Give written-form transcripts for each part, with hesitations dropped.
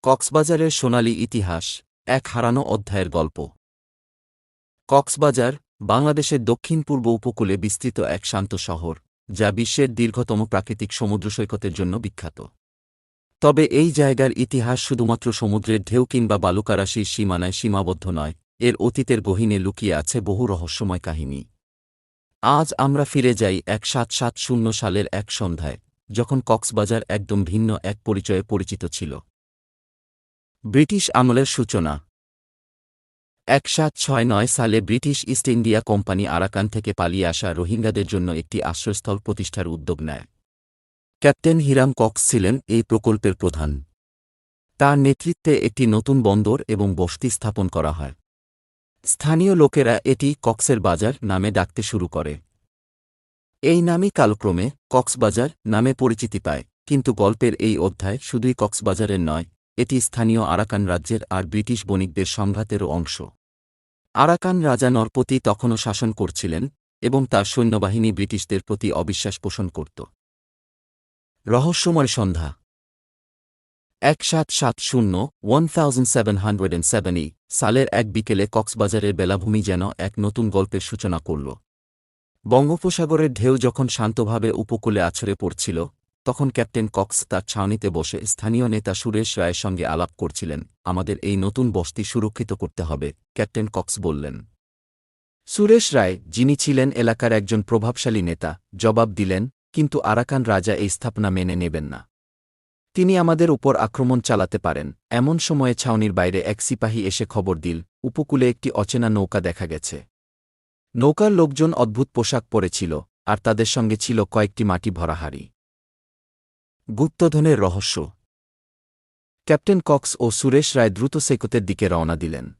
কক্সবাজারের সোনালী ইতিহাস, এক হারানো অধ্যায়ের গল্প। কক্সবাজার, বাংলাদেশের দক্ষিণ-পূর্ব উপকূলে বিস্তৃত এক শান্ত শহর, যা বিশ্বের দীর্ঘতম প্রাকৃতিক সমুদ্র সৈকতের জন্য বিখ্যাত। তবে এই জায়গার ইতিহাস শুধুমাত্র সমুদ্রের ঢেউ কিংবা বালুকারাশির সীমানায় সীমাবদ্ধ নয়, এর অতীতের গহীনে লুকিয়ে আছে বহু রহস্যময় কাহিনী। আজ আমরা ফিরে যাই 1770 সালের এক সন্ধ্যায়, যখন কক্সবাজার একদম ভিন্ন এক পরিচয়ে পরিচিত ছিল। ব্রিটিশ আমলের সূচনা। 1769 সালে British east India company Arakan থেকে পালিয়ে আসা রোহিঙ্গাদের জন্য একটি আশ্রয়স্থল প্রতিষ্ঠার উদ্যোগ নেয়। ক্যাপ্টেন হিরাম কক্স ছিলেন এই প্রকল্পের প্রধান। তার নেতৃত্বে একটি নতুন বন্দর এবং বসতি স্থাপন করা হয়। স্থানীয় লোকেরা এটি কক্সের বাজার নামে ডাকতে শুরু করে। এই নামই কালক্রমে কক্সবাজার নামে পরিচিতি পায়। কিন্তু গল্পের এই অধ্যায় শুধুই কক্সবাজারের নয়, এটি স্থানীয় আরাকান রাজ্যের আর ব্রিটিশ বণিকদের সংঘাতেরও অংশ। আরাকান রাজা নরপতি তখনও শাসন করছিলেন এবং তার সৈন্যবাহিনী ব্রিটিশদের প্রতি অবিশ্বাস পোষণ করত। রহস্যময় সন্ধ্যা। 1770 সালের এক বিকেলে কক্সবাজারের বেলাভূমি যেন এক নতুন গল্পের সূচনা করল। বঙ্গোপসাগরের ঢেউ যখন শান্তভাবে উপকূলে আছড়ে পড়ছিল, তখন ক্যাপ্টেন কক্স তার ছাউনিতে বসে স্থানীয় নেতা সুরেশ রায়ের সঙ্গে আলাপ করছিলেন। আমাদের এই নতুন বসতি সুরক্ষিত করতে হবে, ক্যাপ্টেন কক্স বললেন। সুরেশ রায়, যিনি ছিলেন এলাকার একজন প্রভাবশালী নেতা, জবাব দিলেন, কিন্তু আরাকান রাজা এই স্থাপনা মেনে নেবেন না। তিনি আমাদের উপর আক্রমণ চালাতে পারেন। এমন সময়ে ছাউনির বাইরে এক সিপাহী এসে খবর দিল, উপকূলে একটি অচেনা নৌকা দেখা গেছে। নৌকার লোকজন অদ্ভুত পোশাক পরেছিল, আর তাদের সঙ্গে ছিল কয়েকটি মাটি ভরা হাড়ি। গুপ্তধনের রহস্য। ক্যাপ্টেন কক্স ও সুরেশ রায় দ্রুত সৈকতের দিকে রওনা দিলেন।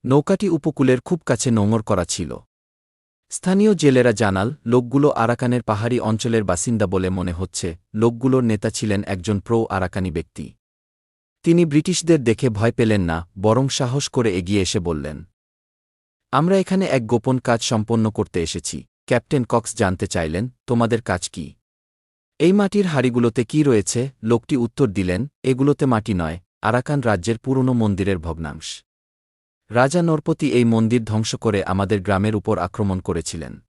নৌকাটি উপকূলের খুব কাছে নোঙর করা ছিল। স্থানীয় জেলেরা জানাল, লোকগুলো আরাকানের পাহাড়ি অঞ্চলের বাসিন্দা বলে মনে হচ্ছে। লোকগুলোর নেতা ছিলেন একজন আরাকানি ব্যক্তি। তিনি ব্রিটিশদের দেখে ভয় পেলেন না, বরং সাহস করে এগিয়ে এসে বললেন, আমরা এখানে এক গোপন কাজ সম্পন্ন করতে এসেছি। ক্যাপ্টেন কক্স জানতে চাইলেন, তোমাদের কাজ কি? এই মাটির হাড়িগুলোতে কি রয়েছে? লোকটি উত্তর দিলেন, এগুলোতে মাটি নয়, আরাকান রাজ্যের পুরনো মন্দিরের ভগ্নাংশ। রাজা নরপতি এই মন্দির ধ্বংস করে আমাদের গ্রামের উপর আক্রমণ করেছিলেন।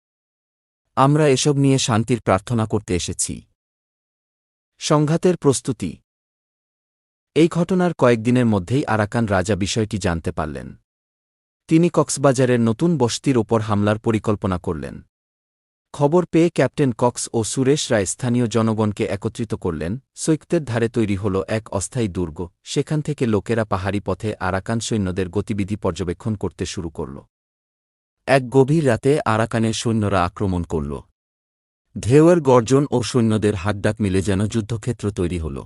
আমরা এসব নিয়ে শান্তির প্রার্থনা করতে এসেছি। সংঘাতের প্রস্তুতি। এই ঘটনার কয়েকদিনের মধ্যেই আরাকান রাজা বিষয়টি জানতে পারলেন। তিনি কক্সবাজারের নতুন বসতির ওপর হামলার পরিকল্পনা করলেন। খবর পেয়ে ক্যাপ্টেন কক্স ও সুরেশ রায় স্থানীয় জনগণকে একত্রিত করলেন। সৈকতের ধারে তৈরি হল এক অস্থায়ী দুর্গ। সেখান থেকে লোকেরা পাহাড়ি পথে আরাকান সৈন্যদের গতিবিধি পর্যবেক্ষণ করতে শুরু করল। এক গভীর রাতে আরাকানের সৈন্যরা আক্রমণ করল। ঢেউয়ের গর্জন ও সৈন্যদের হাকডাক মিলে যেন যুদ্ধক্ষেত্র তৈরি হল।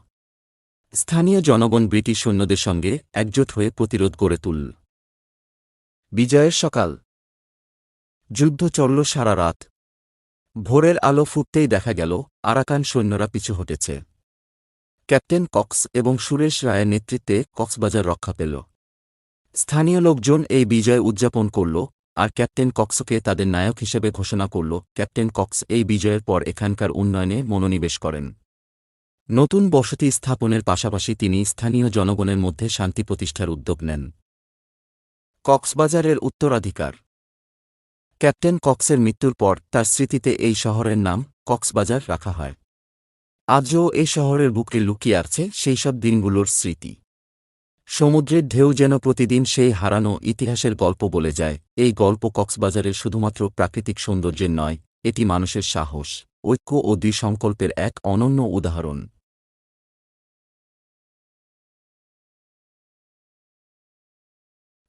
স্থানীয় জনগণ ব্রিটিশ সৈন্যদের সঙ্গে একজোট হয়ে প্রতিরোধ গড়ে তুলল। বিজয়ের সকাল। যুদ্ধ চলল সারা রাত। ভোরের আলো ফুটতেই দেখা গেল আরাকান সৈন্যরা পিছু হটেছে। ক্যাপ্টেন কক্স এবং সুরেশ রায়ের নেতৃত্বে কক্সবাজার রক্ষা পেল। স্থানীয় লোকজন এই বিজয় উদযাপন করল, আর ক্যাপ্টেন কক্সকে তাদের নায়ক হিসেবে ঘোষণা করল। ক্যাপ্টেন কক্স এই বিজয়ের পর এখানকার উন্নয়নে মনোনিবেশ করেন। নতুন বসতি স্থাপনের পাশাপাশি তিনি স্থানীয় জনগণের মধ্যে শান্তি প্রতিষ্ঠার উদ্যোগ নেন। কক্সবাজারের উত্তরাধিকার। ক্যাপ্টেন কক্সের মৃত্যুর পর তার স্মৃতিতে এই শহরের নাম কক্সবাজার রাখা হয়। আজও এই শহরের বুকে লুকিয়ে আছে সেই সব দিনগুলোর স্মৃতি। সমুদ্রের ঢেউ যেন প্রতিদিন সেই হারানো ইতিহাসের গল্প বলে যায়। এই গল্প কক্সবাজারের শুধুমাত্র প্রাকৃতিক সৌন্দর্যের নয়, এটি মানুষের সাহস, ঐক্য ও দৃঢ়সংকল্পের এক অনন্য উদাহরণ।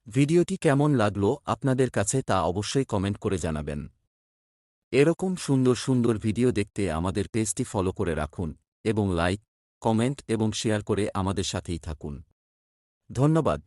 ভিডিওটি কেমন লাগলো আপনাদের কাছে তা অবশ্যই কমেন্ট করে জানাবেন। এরকম সুন্দর সুন্দর ভিডিও দেখতে আমাদের পেজটি ফলো করে রাখুন এবং লাইক, কমেন্ট এবং শেয়ার করে আমাদের সাথেই থাকুন। ধন্যবাদ।